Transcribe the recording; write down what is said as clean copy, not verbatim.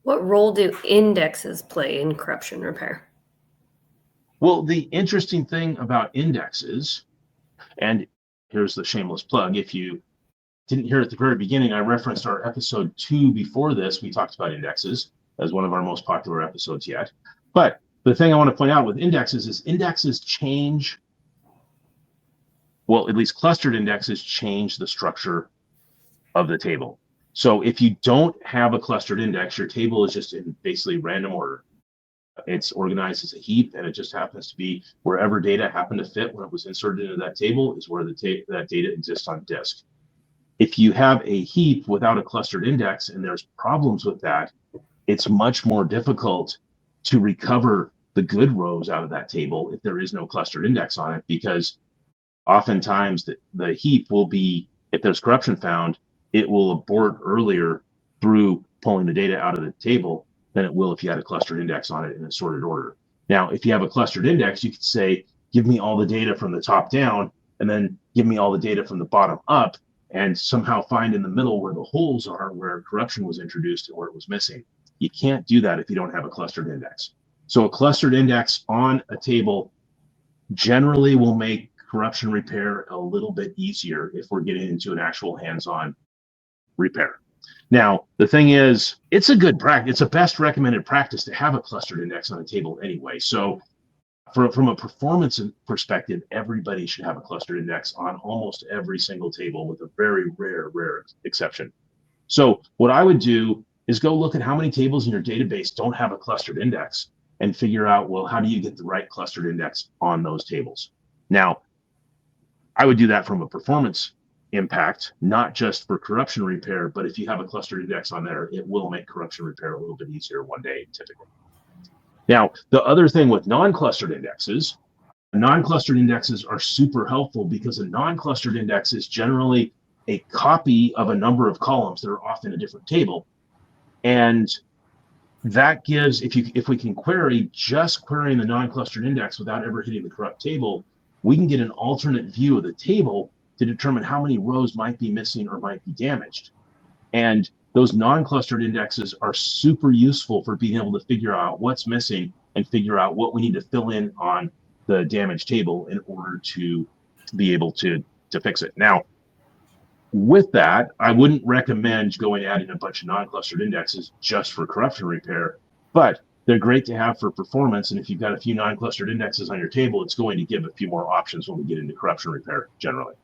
What role do indexes play in corruption repair? Well, the interesting thing about indexes, and here's the shameless plug, if you didn't hear at the very beginning, I referenced our episode 2 before this. We talked about indexes as one of our most popular episodes yet. But the thing I want to point out with indexes is indexes change, well, at least clustered indexes change the structure of the table. So if you don't have a clustered index, your table is just in basically random order. It's organized as a heap, and it just happens to be wherever data happened to fit when it was inserted into that table is where that data exists on disk. If you have a heap without a clustered index and there's problems with that, it's much more difficult to recover the good rows out of that table if there is no clustered index on it, because oftentimes the heap will be, if there's corruption found, it will abort earlier through pulling the data out of the table than it will if you had a clustered index on it in a sorted order. Now, if you have a clustered index, you could say, give me all the data from the top down, and then give me all the data from the bottom up, and somehow find in the middle where the holes are, where corruption was introduced and where it was missing. You can't do that if you don't have a clustered index. So a clustered index on a table generally will make corruption repair a little bit easier if we're getting into an actual hands-on repair. Now, the thing is, it's a good practice. It's a best recommended practice to have a clustered index on a table anyway. So from a performance perspective, everybody should have a clustered index on almost every single table, with a very rare exception. So what I would do is go look at how many tables in your database don't have a clustered index and figure out, well, how do you get the right clustered index on those tables? Now, I would do that from a performance impact, not just for corruption repair, but if you have a clustered index on there, it will make corruption repair a little bit easier one day, typically. Now, the other thing with non-clustered indexes are super helpful because a non-clustered index is generally a copy of a number of columns that are off in a different table. And that gives, if we can querying the non-clustered index without ever hitting the corrupt table, we can get an alternate view of the table to determine how many rows might be missing or might be damaged. And those non-clustered indexes are super useful for being able to figure out what's missing and figure out what we need to fill in on the damaged table in order to be able to fix it. Now, with that, I wouldn't recommend going adding a bunch of non-clustered indexes just for corruption repair, but they're great to have for performance. And if you've got a few non-clustered indexes on your table, it's going to give a few more options when we get into corruption repair generally.